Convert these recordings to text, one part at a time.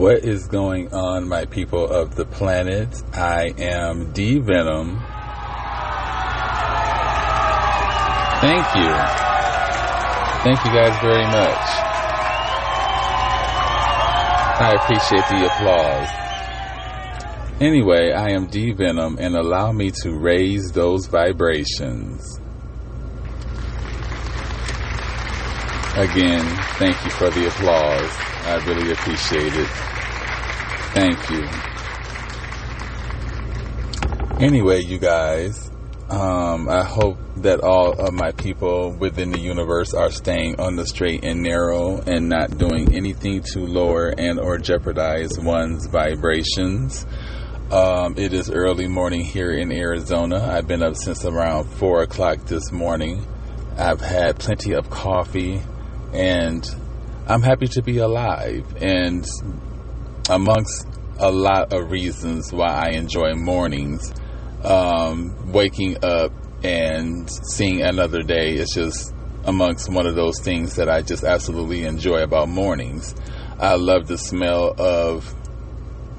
What is going on, my people of the planet? I am D Venom. Thank you. Thank you guys very much. I appreciate the applause. Anyway, I am D Venom, and allow me to raise those vibrations. Again, thank you for the applause. I really appreciate it. Thank you. Anyway, you guys, I hope that all of my people within the universe are staying on the straight and narrow and not doing anything to lower and or jeopardize one's vibrations. It is early morning here in Arizona. I've been up since around 4 o'clock this morning. I've had plenty of coffee, and I'm happy to be alive. And amongst a lot of reasons why I enjoy mornings, waking up and seeing another day is just amongst one of those things that I just absolutely enjoy about mornings. I love the smell of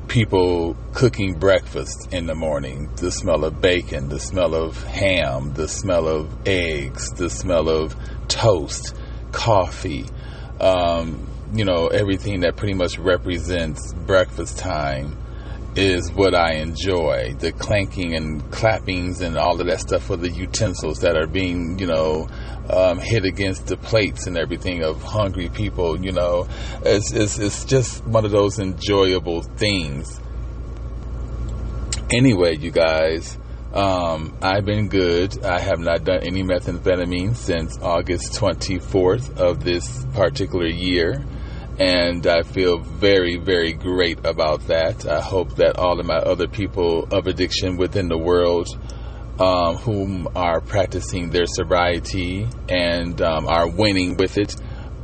people cooking breakfast in the morning, the smell of bacon, the smell of ham, the smell of eggs, the smell of toast, coffee, everything that pretty much represents breakfast time is what I enjoy. The clanking and clappings and all of that stuff for the utensils that are being, hit against the plates and everything of hungry people, it's just one of those enjoyable things. Anyway, you guys, I've been good. I have not done any methamphetamine since August 24th of this particular year, and I feel very, very great about that. I hope that all of my other people of addiction within the world whom are practicing their sobriety and are winning with it,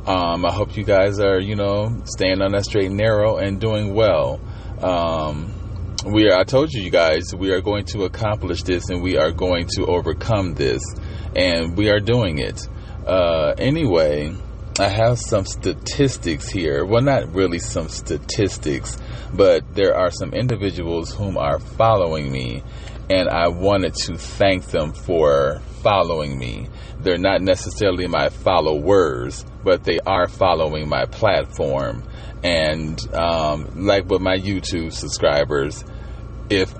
I hope you guys are, staying on that straight and narrow and doing well. I told you guys, we are going to accomplish this and we are going to overcome this, and we are doing it. Anyway, I have some statistics here. Well, not really some statistics, but there are some individuals whom are following me, and I wanted to thank them for following me. They're not necessarily my followers, but they are following my platform. And like with my YouTube subscribers, if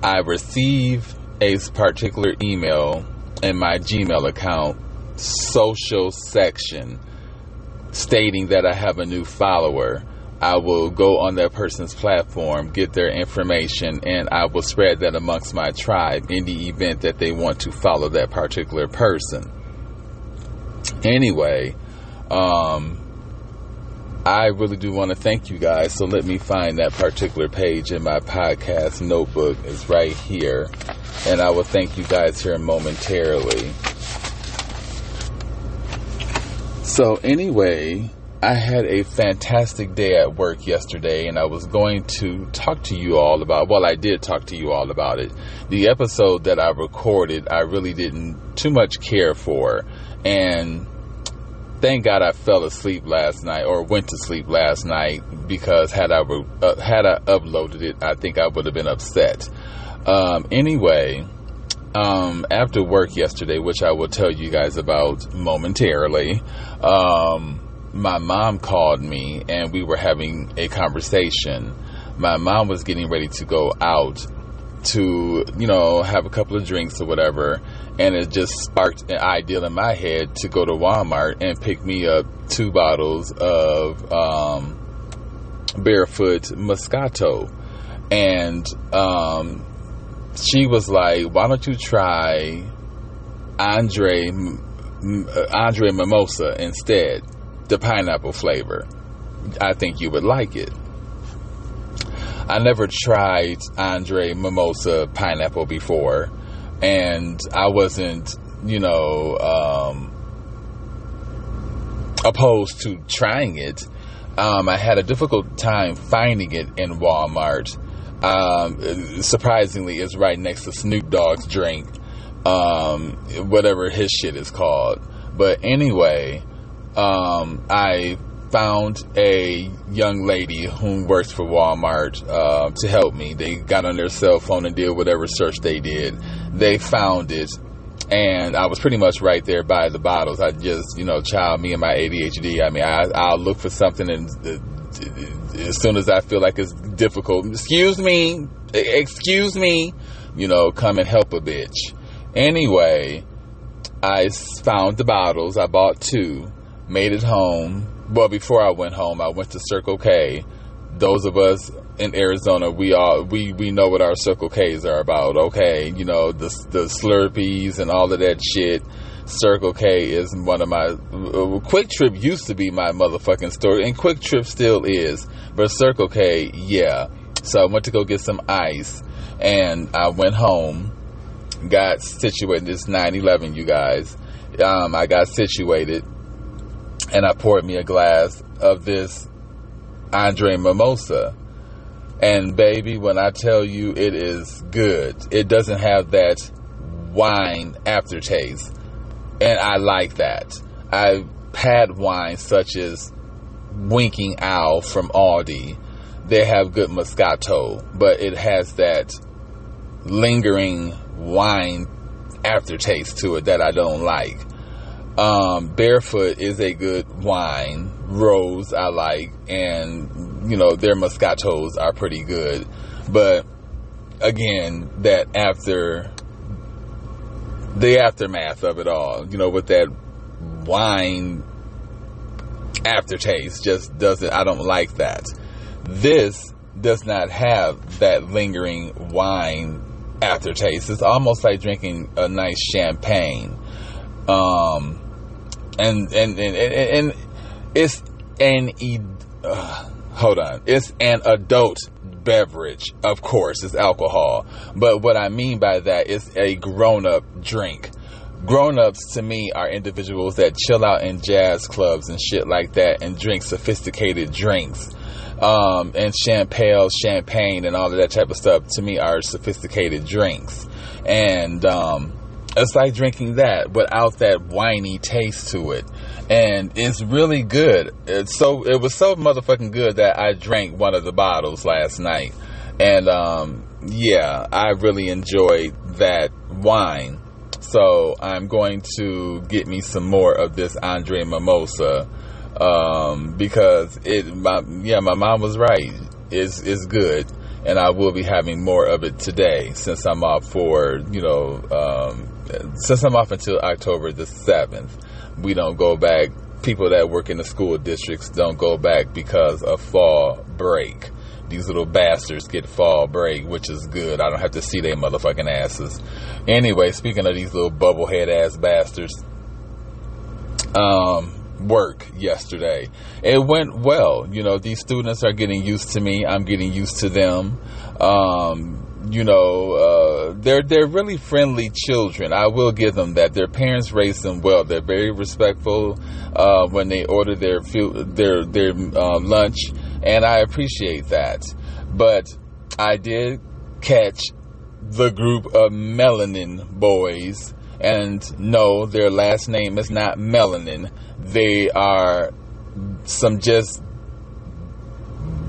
I receive a particular email in my Gmail account, social section, stating that I have a new follower, I will go on that person's platform, get their information, and I will spread that amongst my tribe in the event that they want to follow that particular person. Anyway, I really do want to thank you guys. So let me find that particular page in my podcast notebook. It's right here. And I will thank you guys here momentarily. So anyway, I had a fantastic day at work yesterday, and I was going to talk to you all about, I did talk to you all about it. The episode that I recorded, I really didn't too much care for. And thank God I fell asleep last night, or went to sleep last night, because had I uploaded it, I think I would have been upset. Anyway, after work yesterday, which I will tell you guys about momentarily, my mom called me and we were having a conversation. My mom was getting ready to go out to, have a couple of drinks or whatever, and it just sparked an idea in my head to go to Walmart and pick me up 2 bottles of Barefoot Moscato. And she was like, why don't you try Andre Mimosa instead, the pineapple flavor. I think you would like it. I never tried Andre Mimosa pineapple before, and I wasn't, opposed to trying it. I had a difficult time finding it in Walmart. Surprisingly, it's right next to Snoop Dogg's drink, whatever his shit is called. But anyway, I found a young lady who works for Walmart to help me. They got on their cell phone and did whatever search they did. They found it, and I was pretty much right there by the bottles. I just, child, me and my ADHD, I mean, I'll look for something, and as soon as I feel like it's difficult, excuse me, come and help a bitch. Anyway, I found the bottles. I bought 2, made it home. Well, before I went home, I went to Circle K. Those of us in Arizona, we know what our Circle Ks are about. Okay, the Slurpees and all of that shit. Circle K is one of my... Quick Trip used to be my motherfucking store, and Quick Trip still is. But Circle K, yeah. So I went to go get some ice, and I went home, got situated. It's 9/11, you guys. I got situated, and I poured me a glass of this Andre Mimosa. And baby, when I tell you it is good, it doesn't have that wine aftertaste. And I like that. I've had wines such as Winking Owl from Aldi. They have good Moscato, but it has that lingering wine aftertaste to it that I don't like. Barefoot is a good wine. Rose I like, and their Moscatos are pretty good. But again, the aftermath of it all, with that wine aftertaste, just doesn't, I don't like that. This does not have that lingering wine aftertaste. It's almost like drinking a nice champagne. And it's it's an adult beverage. Of course, it's alcohol. But what I mean by that is a grown-up drink. Grown-ups, to me, are individuals that chill out in jazz clubs and shit like that and drink sophisticated drinks. And champagne and all of that type of stuff, to me, are sophisticated drinks. And it's like drinking that without that winey taste to it. And it's really good. It was so motherfucking good that I drank one of the bottles last night. And yeah, I really enjoyed that wine. So I'm going to get me some more of this Andre Mimosa, because my mom was right. It's good, and I will be having more of it today since I'm off since I'm off until October the 7th. We don't go back. People that work in the school districts don't go back because of fall break. These little bastards get fall break, which is good. I don't have to see their motherfucking asses. Anyway, speaking of these little bubblehead ass bastards, work yesterday, it went well. These students are getting used to me. I'm getting used to them. They're really friendly children. I will give them that. Their parents raised them well. They're very respectful when they order their lunch, and I appreciate that. But I did catch the group of Melanin boys, and no, their last name is not Melanin. They are some just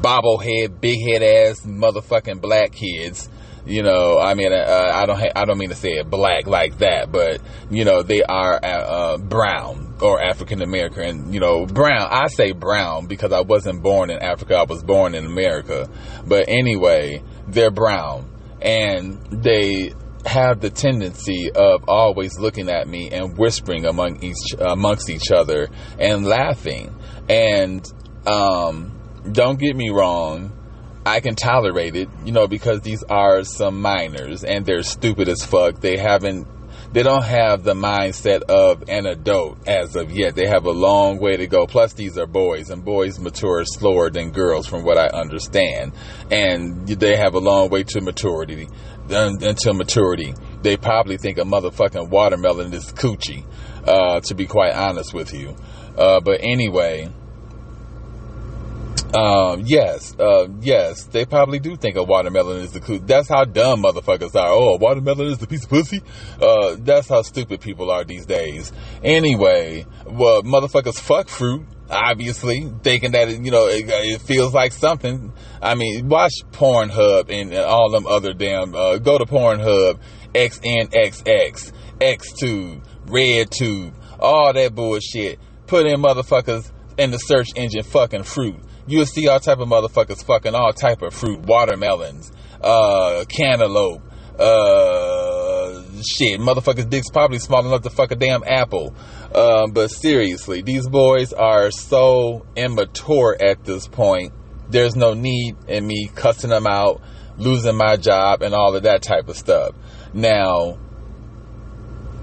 bobblehead, big head ass motherfucking black kids. I don't mean to say it black like that, but they are brown or African American. Brown. I say brown because I wasn't born in Africa. I was born in America. But anyway, they're brown, and they have the tendency of always looking at me and whispering amongst each other and laughing. And don't get me wrong, I can tolerate it, because these are some minors and they're stupid as fuck. They don't have the mindset of an adult as of yet. They have a long way to go. Plus, these are boys, and boys mature slower than girls, from what I understand. And they have a long way to maturity. Until maturity, they probably think a motherfucking watermelon is coochie, to be quite honest with you. But anyway, yes, they probably do think a watermelon is the coochie. That's how dumb motherfuckers are. Oh, a watermelon is the piece of pussy? That's how stupid people are these days. Anyway, well, motherfuckers fuck fruit. obviously thinking that, it feels like something. I mean, watch Pornhub and all them other damn, go to Pornhub, XNXX, XTube, RedTube, all that bullshit. Put in motherfuckers in the search engine fucking fruit. You'll see all type of motherfuckers fucking all type of fruit. Watermelons, cantaloupe, shit. Motherfuckers' dicks probably small enough to fuck a damn apple. But seriously, these boys are so immature at this point. There's no need in me cussing them out, losing my job, and all of that type of stuff. Now,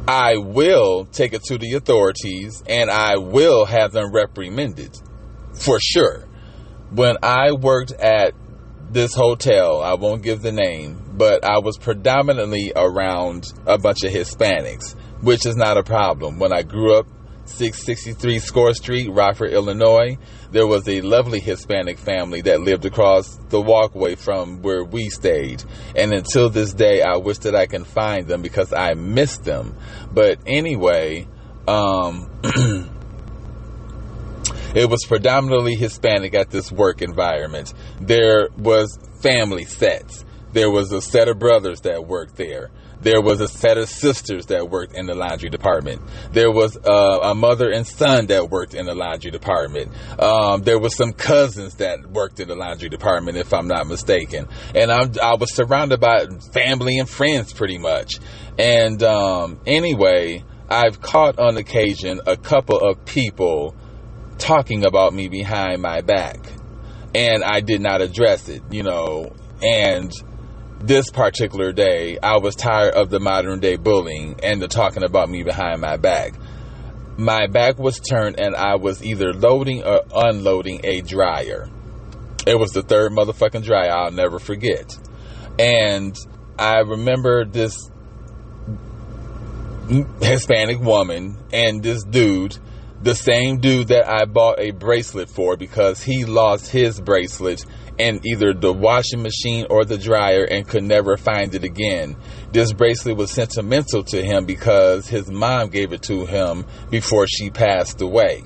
I will take it to the authorities, and I will have them reprimanded, for sure. When I worked at this hotel, I won't give the name, but I was predominantly around a bunch of Hispanics, which is not a problem. When I grew up, 663 Score Street, Rockford, Illinois, there was a lovely Hispanic family that lived across the walkway from where we stayed. And until this day, I wish that I can find them because I miss them. But anyway, it was predominantly Hispanic at this work environment. There was family sets. There was a set of brothers that worked there. There was a set of sisters that worked in the laundry department. There was a mother and son that worked in the laundry department. There was some cousins that worked in the laundry department, if I'm not mistaken. And I was surrounded by family and friends pretty much. And anyway, I've caught on occasion a couple of people talking about me behind my back, and I did not address it, and this particular day, I was tired of the modern day bullying and the talking about me behind my back. My back was turned and I was either loading or unloading a dryer. It was the third motherfucking dryer I'll never forget. And I remember this Hispanic woman and this dude, the same dude that I bought a bracelet for because he lost his bracelet in either the washing machine or the dryer and could never find it again. This bracelet was sentimental to him because his mom gave it to him before she passed away.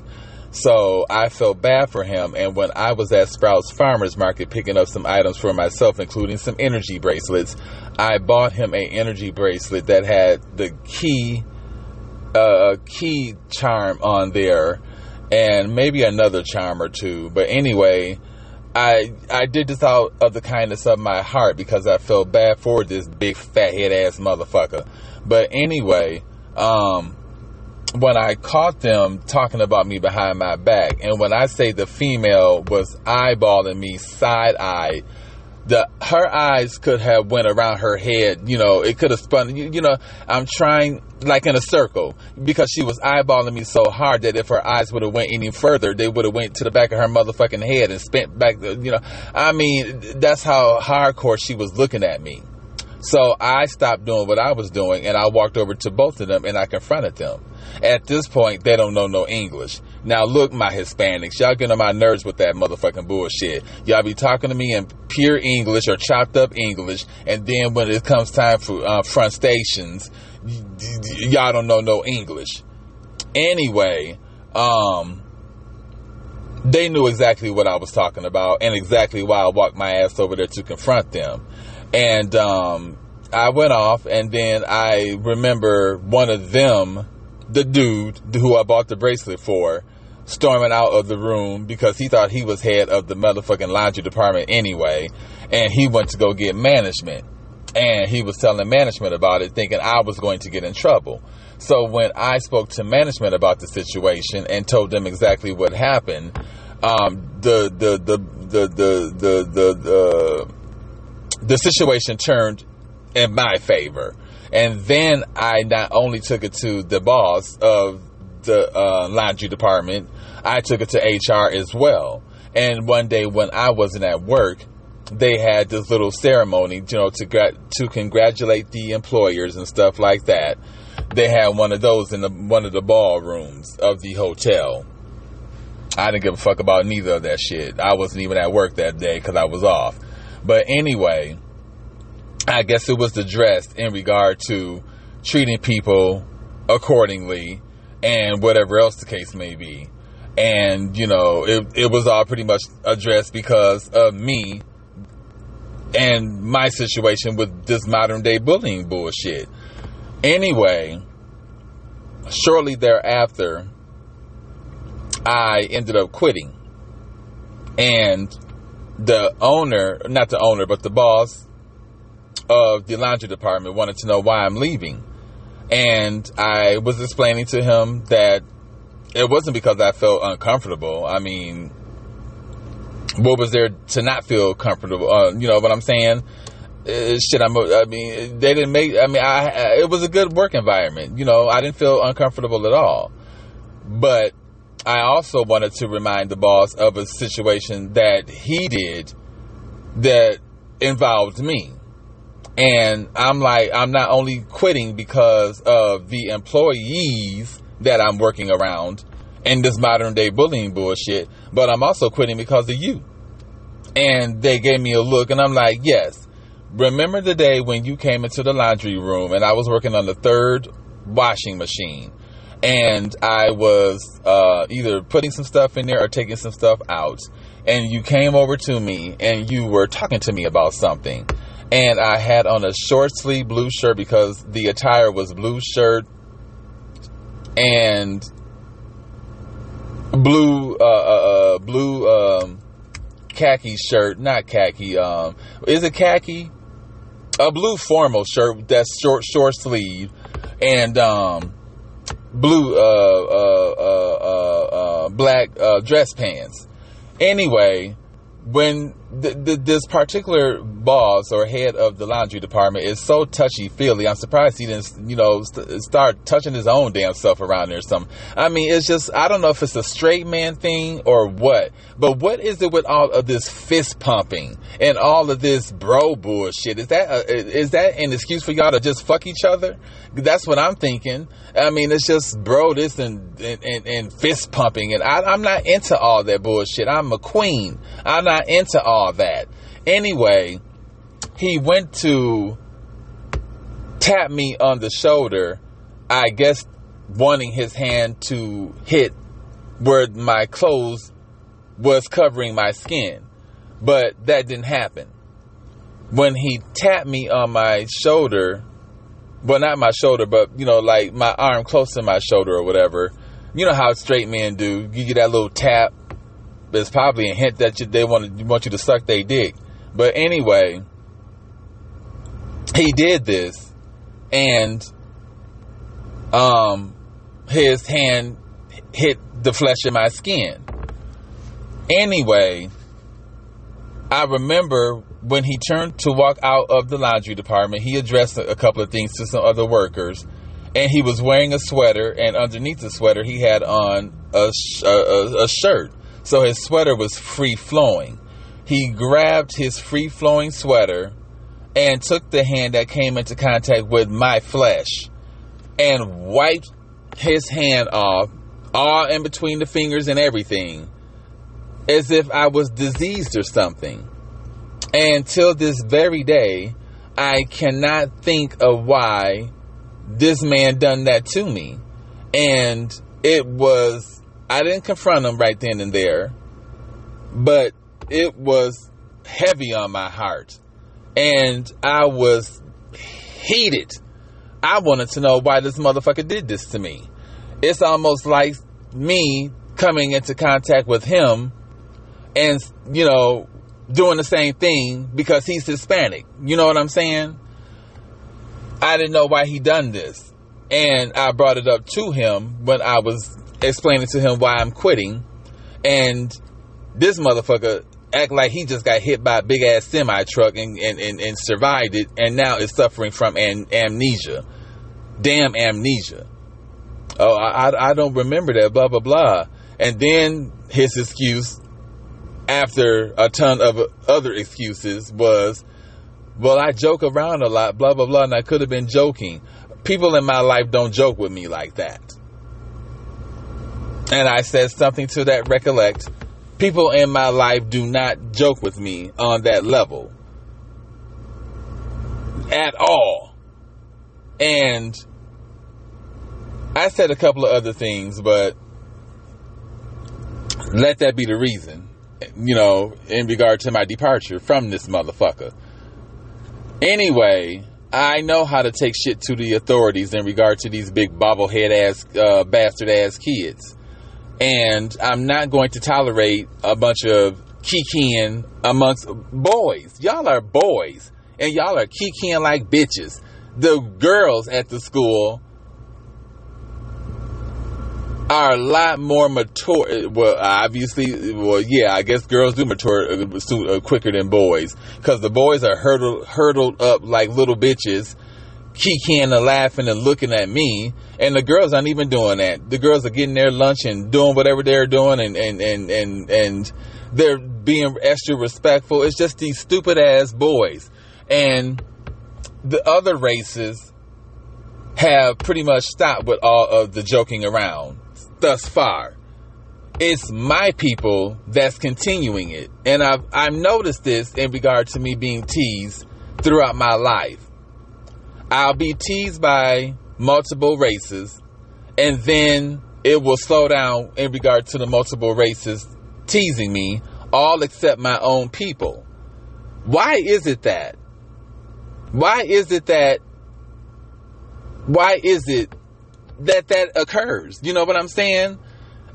So I felt bad for him, and when I was at Sprouts Farmers Market picking up some items for myself, including some energy bracelets, I bought him an energy bracelet that had the key charm on there and maybe another charm or two. But anyway, I did this out of the kindness of my heart because I felt bad for this big fat head ass motherfucker. But anyway, when I caught them talking about me behind my back, and when I say the female was eyeballing me side-eyed, her eyes could have went around her head, it could have spun, I'm trying like in a circle because she was eyeballing me so hard that if her eyes would have went any further, they would have went to the back of her motherfucking head and spent back, I mean, that's how hardcore she was looking at me. So I stopped doing what I was doing and I walked over to both of them and I confronted them. At this point, they don't know no English. Now look, my Hispanics, y'all get on my nerves with that motherfucking bullshit. Y'all be talking to me in pure English or chopped up English, and then when it comes time for front stations, y'all don't know no English. Anyway, they knew exactly what I was talking about and exactly why I walked my ass over there to confront them. And I went off, and then I remember one of them, the dude who I bought the bracelet for, storming out of the room because he thought he was head of the motherfucking laundry department anyway, and he went to go get management. And he was telling management about it, thinking I was going to get in trouble. So when I spoke to management about the situation and told them exactly what happened, the situation turned in my favor. And then I not only took it to the boss of the laundry department, I took it to HR as well. And one day when I wasn't at work, they had this little ceremony, to congratulate the employers and stuff like that. They had one of those in one of the ballrooms of the hotel. I didn't give a fuck about neither of that shit. I wasn't even at work that day because I was off. But anyway, I guess it was addressed in regard to treating people accordingly and whatever else the case may be. And, it was all pretty much addressed because of me and my situation with this modern day bullying bullshit. Anyway, shortly thereafter, I ended up quitting. And the boss of the laundry department wanted to know why I'm leaving. And I was explaining to him that it wasn't because I felt uncomfortable. I mean, what was there to not feel comfortable? You know what I'm saying? They didn't make, it was a good work environment. I didn't feel uncomfortable at all. But I also wanted to remind the boss of a situation that he did that involved me. And I'm not only quitting because of the employees that I'm working around and this modern day bullying bullshit, but I'm also quitting because of you. And they gave me a look, and I'm like, yes. Remember the day when you came into the laundry room and I was working on the third washing machine, and I was either putting some stuff in there or taking some stuff out, and you came over to me and you were talking to me about something, and I had on a short sleeve blue shirt because the attire was blue shirt and blue khaki shirt, not khaki, is it khaki? A blue formal shirt that's short sleeve, and blue black dress pants. Anyway, when this particular boss or head of the laundry department is so touchy-feely, I'm surprised he didn't, start touching his own damn self around there or something. I mean, it's just, I don't know if it's a straight man thing or what, but what is it with all of this fist pumping and all of this bro bullshit? Is that an excuse for y'all to just fuck each other? That's what I'm thinking. I mean, it's just bro this and fist pumping, and I'm not into all that bullshit. I'm a queen. I'm not into all that. Anyway, he went to tap me on the shoulder, I guess wanting his hand to hit where my clothes was covering my skin, but that didn't happen. When he tapped me on my shoulder, well, not my shoulder, but like my arm close to my shoulder or whatever, you know how straight men do, you get that little tap. It's probably a hint that they want you to suck their dick. But anyway, he did this, and his hand hit the flesh of my skin. Anyway, I remember when he turned to walk out of the laundry department, he addressed a couple of things to some other workers, and he was wearing a sweater, and underneath the sweater he had on a shirt. So his sweater was free-flowing. He grabbed his free-flowing sweater and took the hand that came into contact with my flesh and wiped his hand off, all in between the fingers and everything, as if I was diseased or something. And till this very day, I cannot think of why this man done that to me. And I didn't confront him right then and there, but it was heavy on my heart, and I was heated. I wanted to know why this motherfucker did this to me. It's almost like me coming into contact with him and, doing the same thing because he's Hispanic. You know what I'm saying? I didn't know why he done this, and I brought it up to him when I was explaining to him why I'm quitting, and this motherfucker act like he just got hit by a big ass semi truck and survived it, and now is suffering from amnesia. Damn amnesia. Oh, I don't remember that, blah blah blah. And then his excuse, after a ton of other excuses, was, well, I joke around a lot, blah blah blah, and I could have been joking. People in my life don't joke with me like that. And I said something to that recollect. People in my life do not joke with me on that level at all. And I said a couple of other things, but Let that be the reason, in regard to my departure from this motherfucker. Anyway, I know how to take shit to the authorities in regard to these big bobblehead ass, bastard ass kids. And I'm not going to tolerate a bunch of kikiing amongst boys. Y'all are boys. And y'all are kikiing like bitches. The girls at the school are a lot more mature. Well, obviously, I guess girls do mature quicker than boys. Because the boys are hurdled up like little bitches, kikiing and laughing and looking at me. And the girls aren't even doing that. The girls are getting their lunch and doing whatever they're doing, and they're being extra respectful. It's just these stupid ass boys. And the other races have pretty much stopped with all of the joking around thus far. It's my people that's continuing it. And I've noticed this in regard to me being teased throughout my life. I'll be teased by multiple races, and then it will slow down in regard to the multiple races teasing me, all except my own people. Why is it that? Why is it that occurs? You know what I'm saying?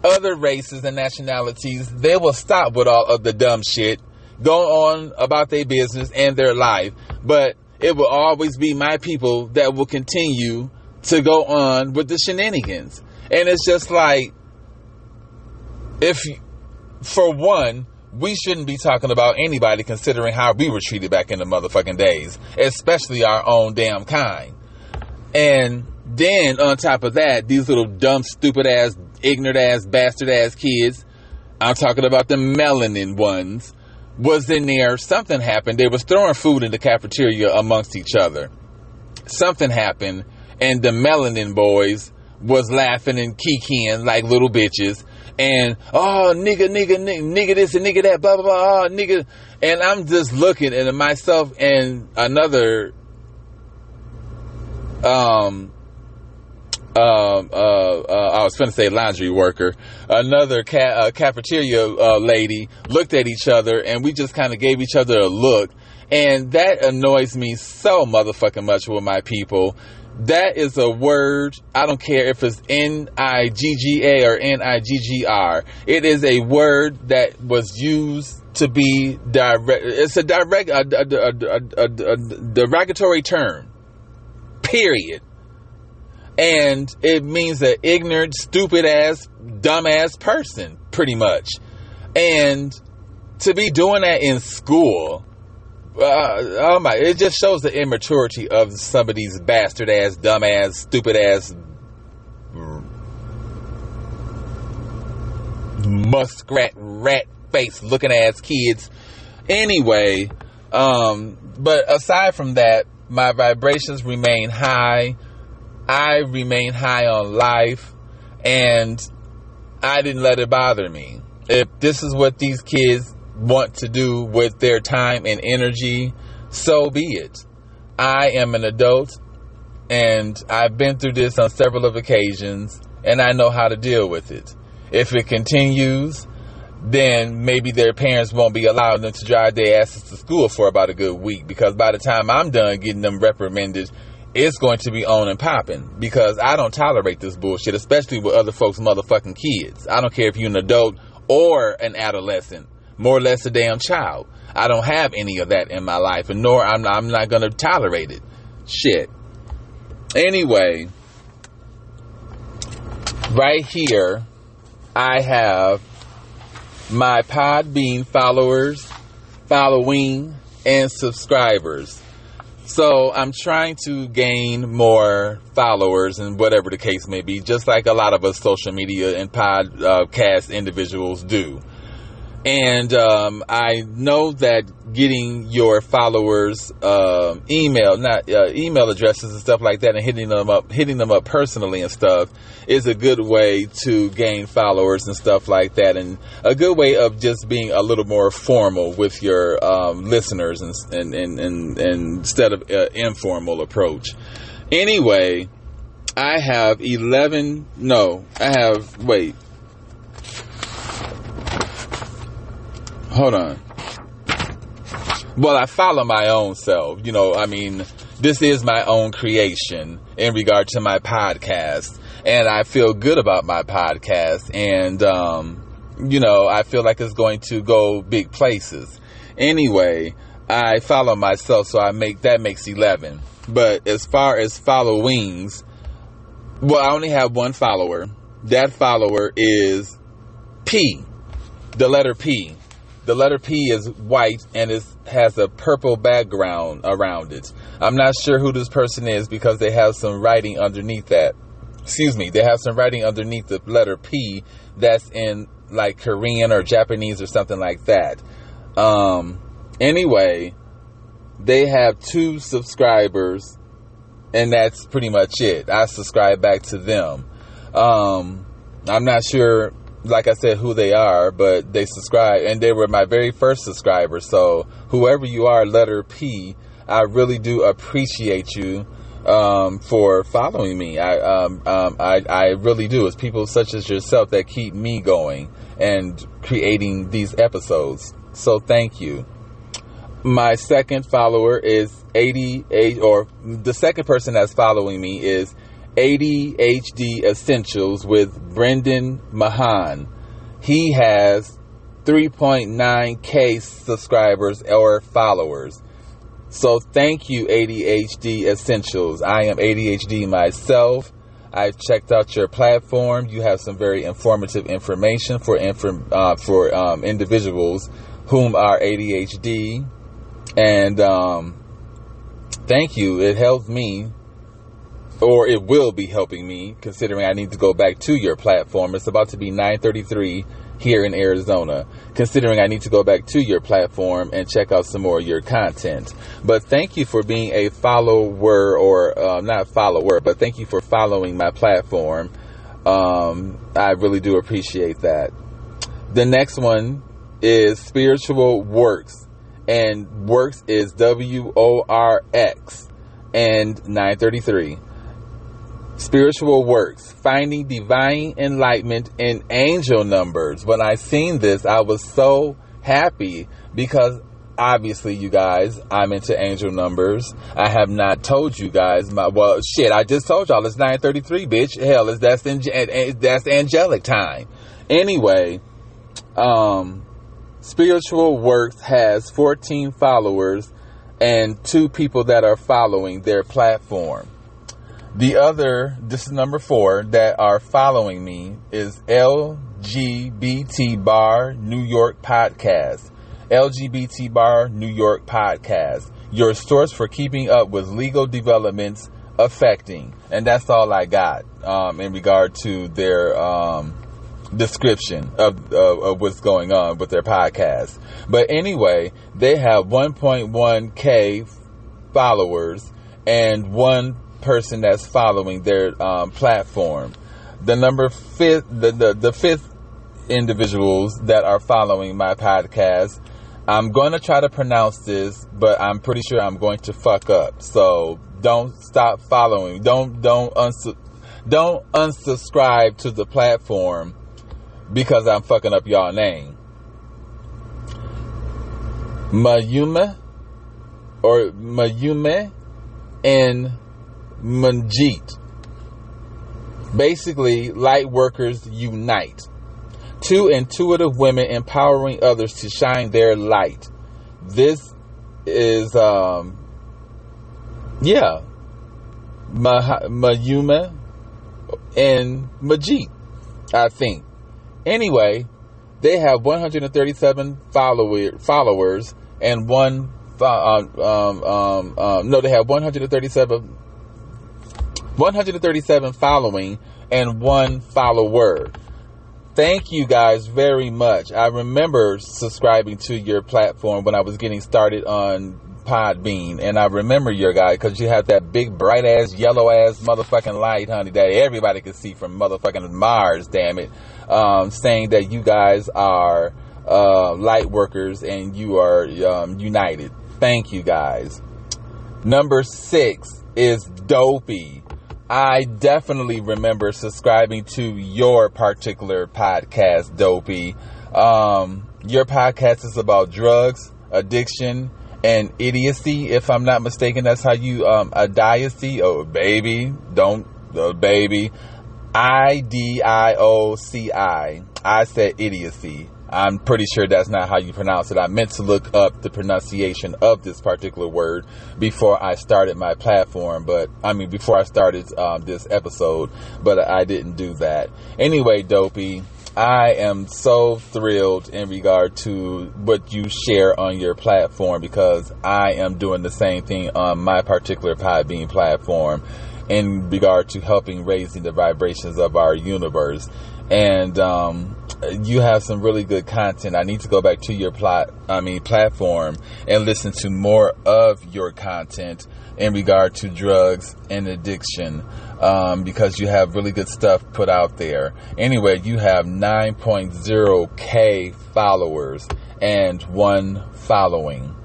Other races and nationalities, they will stop with all of the dumb shit, go on about their business and their life, but it will always be my people that will continue to go on with the shenanigans. And it's just like, for one, we shouldn't be talking about anybody considering how we were treated back in the motherfucking days, especially our own damn kind. And then on top of that, these little dumb, stupid ass, ignorant ass, bastard ass kids, I'm talking about the melanin ones, was in there. Something happened. They was throwing food in the cafeteria amongst each other. Something happened, and the melanin boys was laughing and kikiing like little bitches. And, oh, nigga this and nigga that, blah, blah, blah, oh, nigga. And I'm just looking at myself and another, I was finna say laundry worker, another cafeteria lady looked at each other, and we just kind of gave each other a look. And that annoys me so motherfucking much with my people. That is a word, I don't care if it's Nigga or Niggr. It is a word that was used to be direct. It's a derogatory term. Period. And it means an ignorant, stupid ass, dumb ass person, pretty much. And to be doing that in school, it just shows the immaturity of some of these bastard ass, dumb ass, stupid ass, muskrat, rat face looking ass kids. Anyway, but aside from that, my vibrations remain high. I remain high on life, and I didn't let it bother me. If this is what these kids want to do with their time and energy, so be it. I am an adult, and I've been through this on several of occasions, and I know how to deal with it. If it continues, then maybe their parents won't be allowing them to drive their asses to school for about a good week, because by the time I'm done getting them reprimanded, it's going to be on and popping, because I don't tolerate this bullshit, especially with other folks' motherfucking kids. I don't care if you're an adult or an adolescent, more or less a damn child. I don't have any of that in my life, and nor I'm not going to tolerate it. Shit. Anyway, right here, I have my Podbean followers, following, and subscribers. So I'm trying to gain more followers and whatever the case may be, just like a lot of us social media and podcast individuals do. And I know that getting your followers email addresses and stuff like that, and hitting them up personally and stuff, is a good way to gain followers and stuff like that, and a good way of just being a little more formal with your listeners and instead of informal approach. Anyway, hold on. Well, I follow my own self. You know, I mean, this is my own creation in regard to my podcast. And I feel good about my podcast. And, you know, I feel like it's going to go big places. Anyway, I follow myself, so that makes 11. But as far as followings, well, I only have one follower. That follower is P, the letter P. The letter P is white and it has a purple background around it. I'm not sure who this person is because they have some writing underneath that. Excuse me, they have some writing underneath the letter P that's in like Korean or Japanese or something like that. Anyway, they have 2 subscribers and that's pretty much it. I subscribe back to them. I'm not sure, like I said, who they are, but they subscribe, and they were my very first subscriber. So whoever you are, letter P, I really do appreciate you for following me. I really do. It's people such as yourself that keep me going and creating these episodes. So thank you. My second follower is the second person that's following me is ADHD Essentials with Brendan Mahan. He has 3.9K subscribers or followers. So thank you, ADHD Essentials. I am ADHD myself. I've checked out your platform. You have some very informative information for individuals whom are ADHD. And thank you. It helps me. Or it will be helping me, considering I need to go back to your platform. It's about to be 9:33 here in Arizona, considering I need to go back to your platform and check out some more of your content. But thank you for being a follower, or not follower, but thank you for following my platform. I really do appreciate that. The next one is Spiritual Works, and Works is WORX and 933. Spiritual Works, finding divine enlightenment in angel numbers. When I seen this, I was so happy because obviously, you guys, I'm into angel numbers. I have not told you guys I just told y'all it's 9:33, bitch. Hell, that's angelic time. Anyway, Spiritual Works has 14 followers and 2 people that are following their platform. This is number 4 that are following me is LGBT Bar New York Podcast. LGBT Bar New York Podcast. Your source for keeping up with legal developments affecting. And that's all I got in regard to their description of what's going on with their podcast. But anyway, they have 1.1K followers and 1 person that's following their platform. The fifth individuals that are following my podcast, I'm going to try to pronounce this, but I'm pretty sure I'm going to fuck up. So don't stop following. Don't unsubscribe to the platform because I'm fucking up y'all name. Mayume and Manjeet. Basically, light workers unite. 2 intuitive women empowering others to shine their light. This is Mayume and Manjeet, I think. Anyway, they have 137 followers and they have 137 following and 1 follower. Thank you guys very much. I remember subscribing to your platform when I was getting started on Podbean, and I remember your guy because you have that big bright ass yellow ass motherfucking light, honey, that everybody can see from motherfucking Mars, damn it, saying that you guys are light workers and you are united. Thank you guys. Number 6 is Dopey. I definitely remember subscribing to your particular podcast, Dopey. Your podcast is about drugs, addiction, and idiocy. If I'm not mistaken, that's how you idiocy. Oh, baby, don't baby. IDIOCI. I said idiocy. I'm pretty sure that's not how you pronounce it. I meant to look up the pronunciation of this particular word before I started my platform, before I started this episode, but I didn't do that. Anyway, Dopey, I am so thrilled in regard to what you share on your platform, because I am doing the same thing on my particular Podbean platform in regard to helping raising the vibrations of our universe. And you have some really good content. I need to go back to your platform and listen to more of your content in regard to drugs and addiction, because you have really good stuff put out there. Anyway, you have 9.0K followers and 1 following.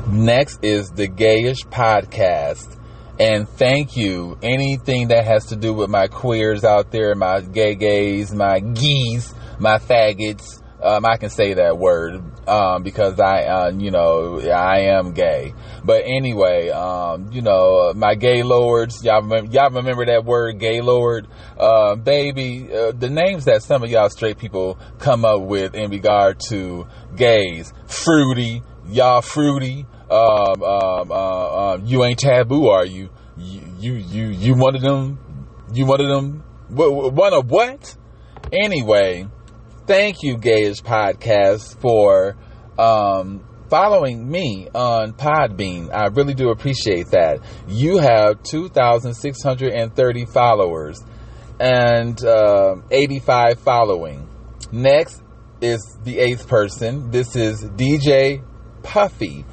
Next is the Gayish Podcast. And thank you. Anything that has to do with my queers out there, my gays, my geese, my faggots, I can say that word, because I am gay. But anyway, my gay lords, y'all remember that word, gay lord? Baby, the names that some of y'all straight people come up with in regard to gays, fruity, y'all fruity. You ain't taboo, are you? You one of them? You one of them? One of what? Anyway, thank you, Gayish Podcast, for following me on Podbean. I really do appreciate that. You have 2,630 followers and 85 following. Next is the 8th person. This is DJ Puffy.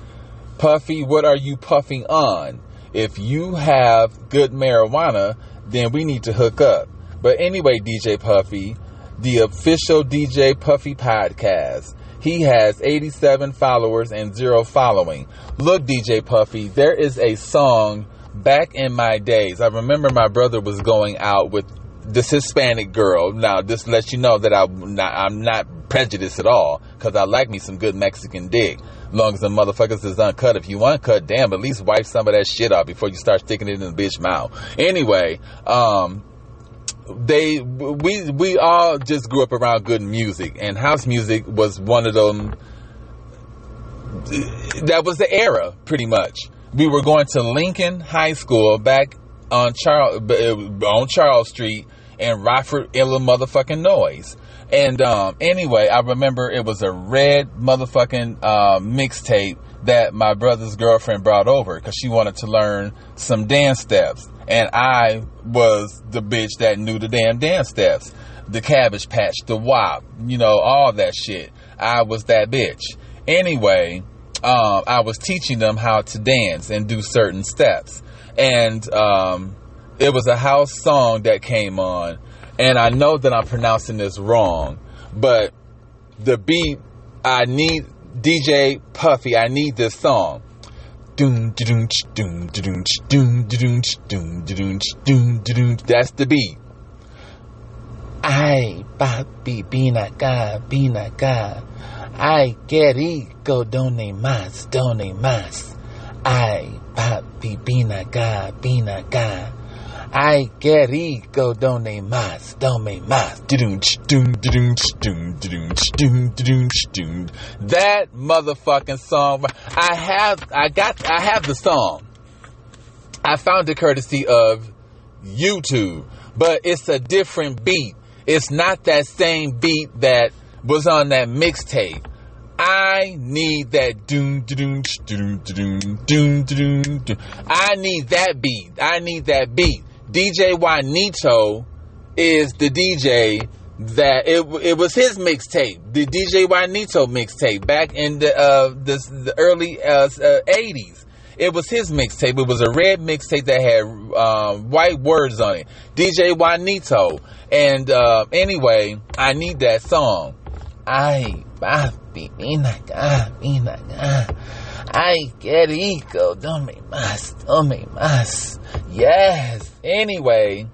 Puffy, what are you puffing on? If you have good marijuana, then we need to hook up. But anyway, DJ Puffy, the official DJ Puffy podcast. He has 87 followers and 0 following. Look, DJ Puffy, there is a song back in my days. I remember my brother was going out with this Hispanic girl. Now, this lets you know that I'm not prejudiced at all, because I like me some good Mexican dick. Long as the motherfuckers is uncut. If you uncut, damn, at least wipe some of that shit off before you start sticking it in the bitch mouth. Anyway, we all just grew up around good music, and house music was one of them. That was the era, pretty much. We were going to Lincoln High School back on Charles Street in Rockford, Illinois. And anyway, I remember it was a red motherfucking mixtape that my brother's girlfriend brought over because she wanted to learn some dance steps. And I was the bitch that knew the damn dance steps. The Cabbage Patch, the WAP, all that shit. I was that bitch. Anyway, I was teaching them how to dance and do certain steps. And it was a house song that came on. And I know that I'm pronouncing this wrong, but the beat, I need DJ Puffy, I need this song. That's the beat. Ay, papi, ven acá, ay, qué rico, donde más. Ay, papi, ven acá. Ay, qué rico, dame más. That motherfucking song. I have the song. I found it courtesy of YouTube, but it's a different beat. It's not that same beat that was on that mixtape. I need that I need that beat. DJ Juanito is the DJ that it was his mixtape, the DJ Juanito mixtape back in the early 80s. It was his mixtape. It was a red mixtape that had white words on it. DJ Juanito. And anyway, I need that song. Ay, papi, ven acá. Ay, qué rico, dame más. Yes. Anyway,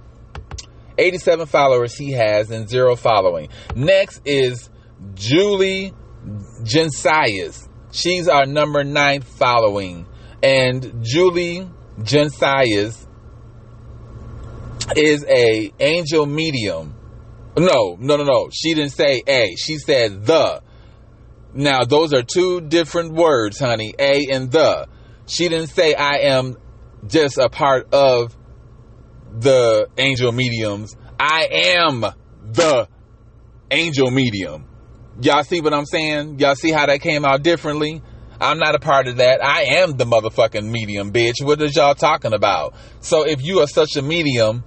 87 followers he has and 0 following. Next is Julie Gensias. She's our number 9 following. And Julie Gensias is a angel medium. No. She didn't say a. She said the. Now, those are two different words, honey. A and the. She didn't say I am just a part of the angel mediums. I am the angel medium. Y'all see what I'm saying? Y'all see how that came out differently? I'm not a part of that. I am the motherfucking medium, bitch. What is y'all talking about? So if you are such a medium,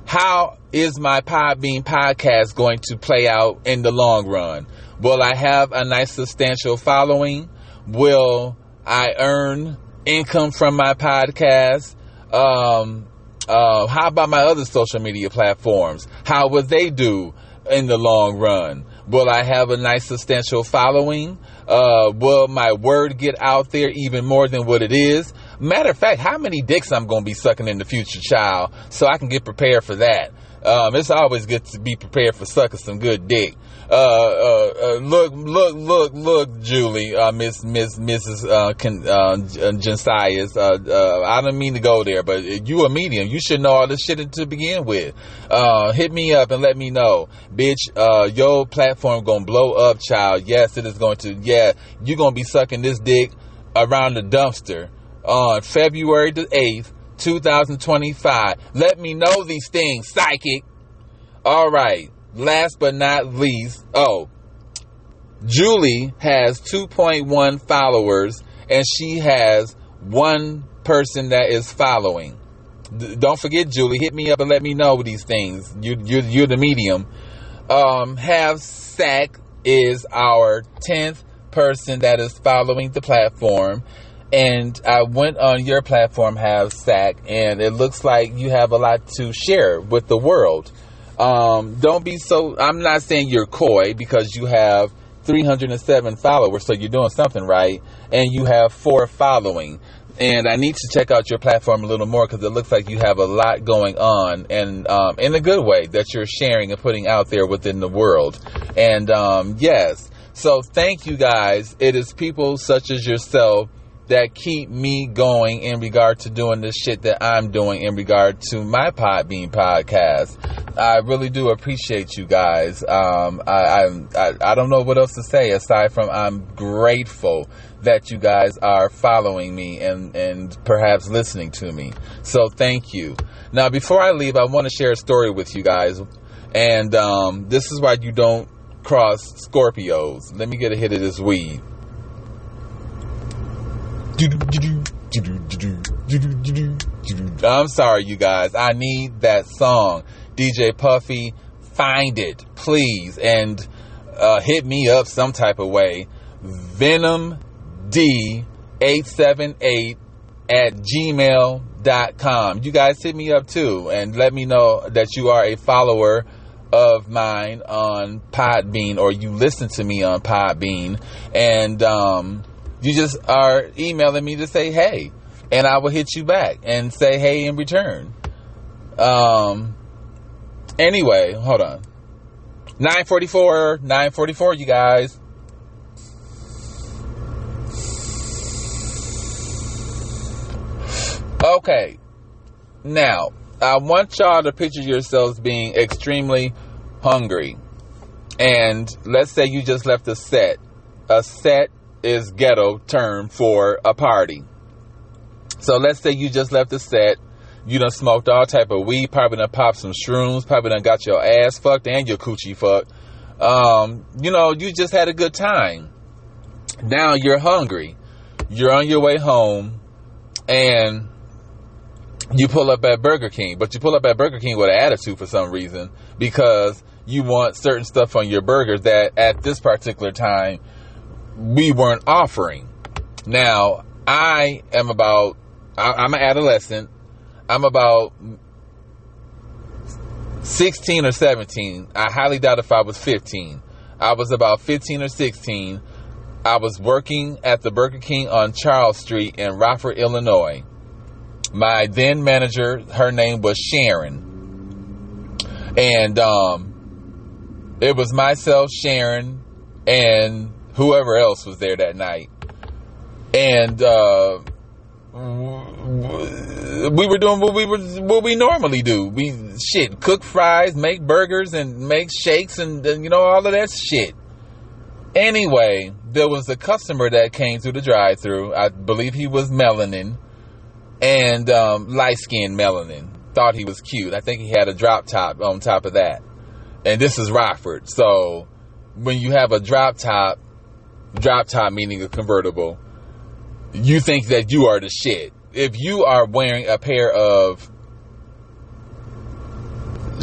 how is my Podbean podcast going to play out in the long run? Will I have a nice substantial following? Will I earn income from my podcast? How about my other social media platforms? How will they do in the long run? Will I have a nice substantial following? Will my word get out there even more than what it is? Matter of fact, how many dicks I'm going to be sucking in the future, child, so I can get prepared for that. It's always good to be prepared for sucking some good dick. Look, Julie, Mrs. Gensias. I don't mean to go there, but you a medium. You should know all this shit to begin with. Hit me up and let me know, bitch. Your platform gonna blow up, child. Yes, it is going to. Yeah, you gonna be sucking this dick around the dumpster on February the 8th, 2025. Let me know these things, psychic. All right. Last but not least, Julie has 2.1 followers, and she has 1 person that is following. Don't forget, Julie, hit me up and let me know these things. You're the medium. Have Sack is our 10th person that is following the platform. And I went on your platform, Have Sack, and it looks like you have a lot to share with the world. Don't be so, I'm not saying you're coy, because you have 307 followers, so you're doing something right, and you have 4 following. And I need to check out your platform a little more, because it looks like you have a lot going on, and in a good way, that you're sharing and putting out there within the world. And yes, so thank you guys. It is people such as yourself that keep me going in regard to doing this shit that I'm doing in regard to my Podbean podcast. I really do appreciate you guys. I don't know what else to say aside from I'm grateful that you guys are following me and perhaps listening to me. So thank you. Now, before I leave, I want to share a story with you guys. And this is why you don't cross Scorpios. Let me get a hit of this weed. I'm sorry, you guys. I need that song. DJ Puffy, find it, please, and hit me up some type of way. VenomD878@gmail.com. You guys hit me up too, and let me know that you are a follower of mine on Podbean, or you listen to me on Podbean, and you just are emailing me to say hey, and I will hit you back and say hey in return. Anyway, hold on. 9:44, you guys. Okay. Now, I want y'all to picture yourselves being extremely hungry. And let's say you just left a set. A set is ghetto term for a party. So let's say you just left a set. You done smoked all type of weed, probably done popped some shrooms, probably done got your ass fucked and your coochie fucked. You just had a good time. Now you're hungry. You're on your way home, and you pull up at Burger King. But you pull up at Burger King with an attitude for some reason, because you want certain stuff on your burger that at this particular time we weren't offering. Now, I'm an adolescent. I'm about 16 or 17. I highly doubt if I was 15. I was about 15 or 16. I was working at the Burger King on Charles Street in Rockford, Illinois. My then manager, her name was Sharon. And it was myself, Sharon, and whoever else was there that night. And we were doing what we normally do. We cook fries, make burgers, and make shakes, and all of that shit. Anyway, there was a customer that came through the drive-thru. I believe he was melanin, and light-skinned melanin. Thought he was cute. I think he had a drop top on top of that. And this is Rockford, so when you have a drop top meaning a convertible, you think that you are the shit. If you are wearing a pair of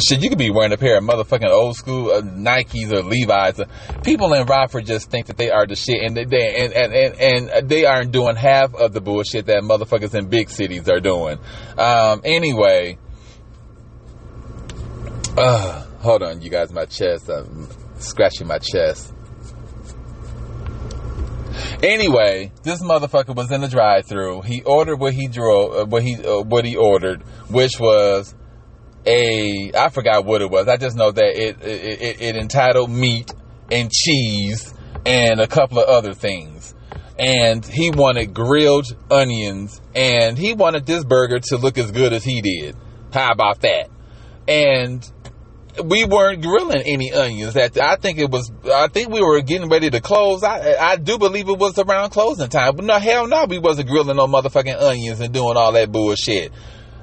you could be wearing a pair of motherfucking old school Nikes or Levi's. People in Rockford just think that they are the shit, and they aren't doing half of the bullshit that motherfuckers in big cities are doing. Anyway, hold on, you guys, my chest. I'm scratching my chest. Anyway, this motherfucker was in the drive-thru. He ordered what he ordered, which was I forgot what it was. I just know that it entitled meat and cheese and a couple of other things. And he wanted grilled onions, and he wanted this burger to look as good as he did. How about that? And we weren't grilling any onions. I think we were getting ready to close. I do believe it was around closing time. But no, hell no, we wasn't grilling no motherfucking onions and doing all that bullshit.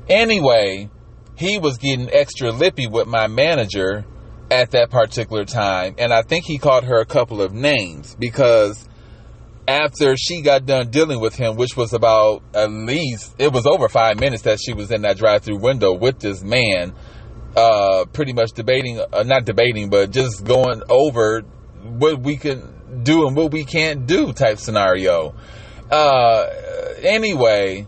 Anyway, he was getting extra lippy with my manager at that particular time. And I think he called her a couple of names, because after she got done dealing with him, which was about it was over 5 minutes that she was in that drive-thru window with this man, pretty much not debating, but just going over what we can do and what we can't do type scenario. Anyway,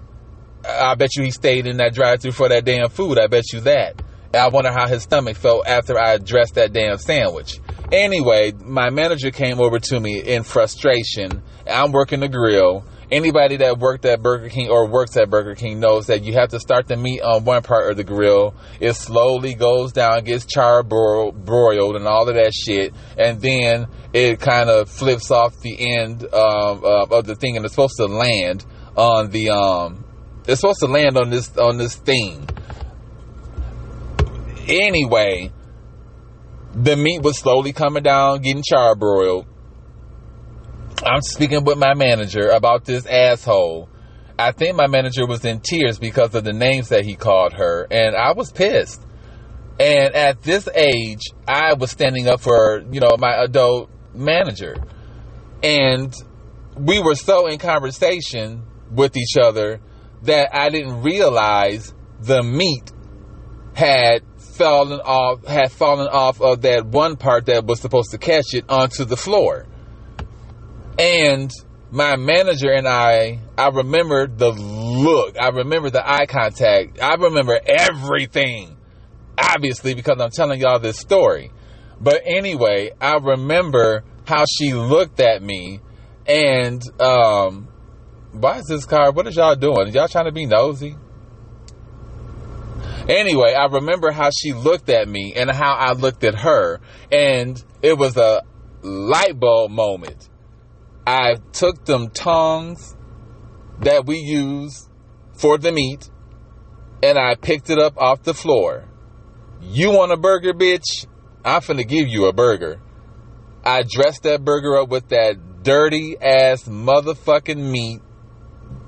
I bet you he stayed in that drive-thru for that damn food. I bet you that. I wonder how his stomach felt after I addressed that damn sandwich. Anyway, my manager came over to me in frustration. I'm working the grill. Anybody that worked at Burger King or works at Burger King knows that you have to start the meat on one part of the grill. It slowly goes down, gets broiled and all of that shit. And then it kind of flips off the end of the thing, and it's supposed to land on this thing. Anyway, the meat was slowly coming down, getting charbroiled. I'm speaking with my manager about this asshole. I think my manager was in tears because of the names that he called her, and I was pissed. And at this age, I was standing up for, my adult manager. And we were so in conversation with each other that I didn't realize the meat had fallen off of that one part that was supposed to catch it onto the floor. And my manager and I remember the look. I remember the eye contact. I remember everything, obviously, because I'm telling y'all this story. But anyway, I remember how she looked at me, and why is this car? What is y'all doing? Y'all trying to be nosy? Anyway, I remember how she looked at me and how I looked at her, and it was a light bulb moment. I took them tongs that we use for the meat, and I picked it up off the floor. You want a burger, bitch? I'm finna give you a burger. I dressed that burger up with that dirty ass motherfucking meat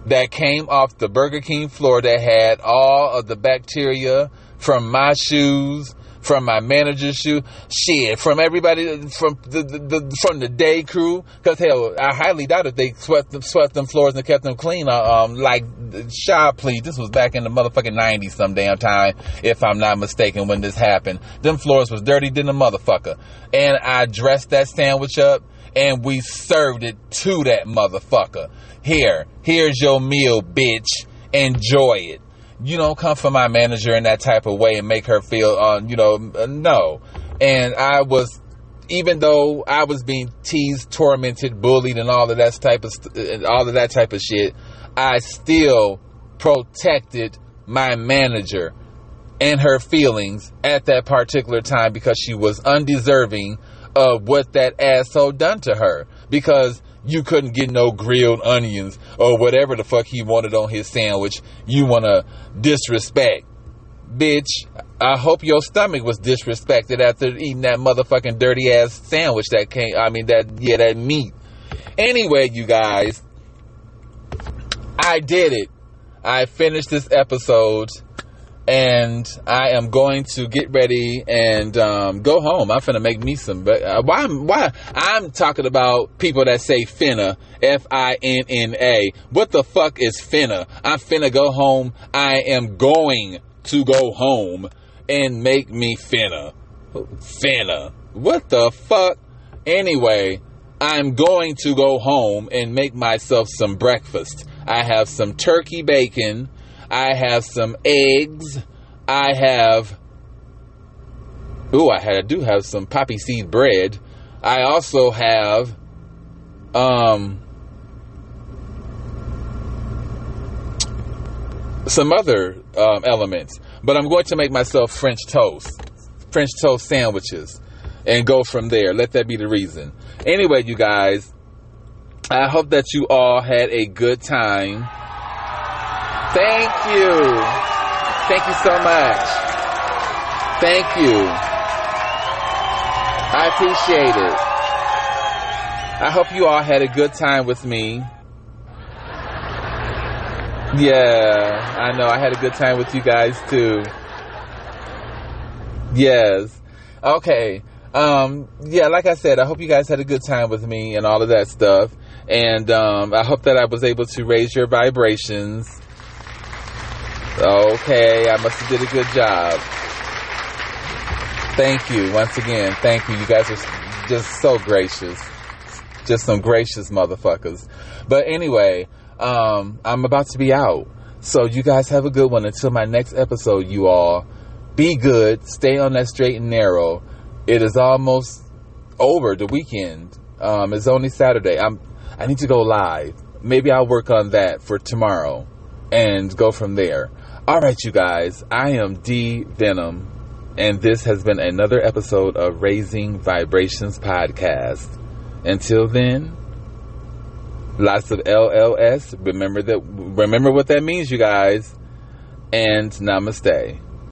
that came off the Burger King floor that had all of the bacteria from my shoes, from my manager's shoe, shit, from everybody, from the day crew. Because hell, I highly doubt if they swept them floors and kept them clean. Like, child, please, this was back in the motherfucking 90s some damn time, if I'm not mistaken, when this happened. Them floors was dirty than a motherfucker. And I dressed that sandwich up, and we served it to that motherfucker. Here's your meal, bitch. Enjoy it. You don't come for my manager in that type of way and make her feel, no. And I was, even though I was being teased, tormented, bullied, and all of that type of shit, I still protected my manager and her feelings at that particular time, because she was undeserving of what that asshole done to her, because you couldn't get no grilled onions or whatever the fuck he wanted on his sandwich. You want to disrespect. Bitch, I hope your stomach was disrespected after eating that motherfucking dirty ass sandwich that meat. Anyway, you guys, I did it. I finished this episode, and I am going to get ready and go home. I'm finna make me some. Why? I'm talking about people that say finna, F-I-N-N-A. What the fuck is finna? I'm finna go home. I am going to go home and make me finna. Finna. What the fuck? Anyway, I'm going to go home and make myself some breakfast. I have some turkey bacon. I have some eggs. I do have some poppy seed bread. I also have some other elements. But I'm going to make myself French toast sandwiches, and go from there. Let that be the reason. Anyway, you guys, I hope that you all had a good time. Thank you. Thank you so much. Thank you. I appreciate it. I hope you all had a good time with me. Yeah, I know. I had a good time with you guys too. Yes. Okay. Yeah, like I said, I hope you guys had a good time with me and all of that stuff. And I hope that I was able to raise your vibrations. Okay, I must have did a good job. Thank you once again. Thank you. You guys are just so gracious. Just some gracious motherfuckers. But anyway, I'm about to be out. So you guys have a good one. Until my next episode, you all, be good. Stay on that straight and narrow. It is almost over, the weekend. It's only Saturday. I need to go live. Maybe I'll work on that for tomorrow and go from there. All right, you guys. I am D Venom, and this has been another episode of Raising Vibrations Podcast. Until then, lots of LLS. Remember what that means, you guys. And namaste.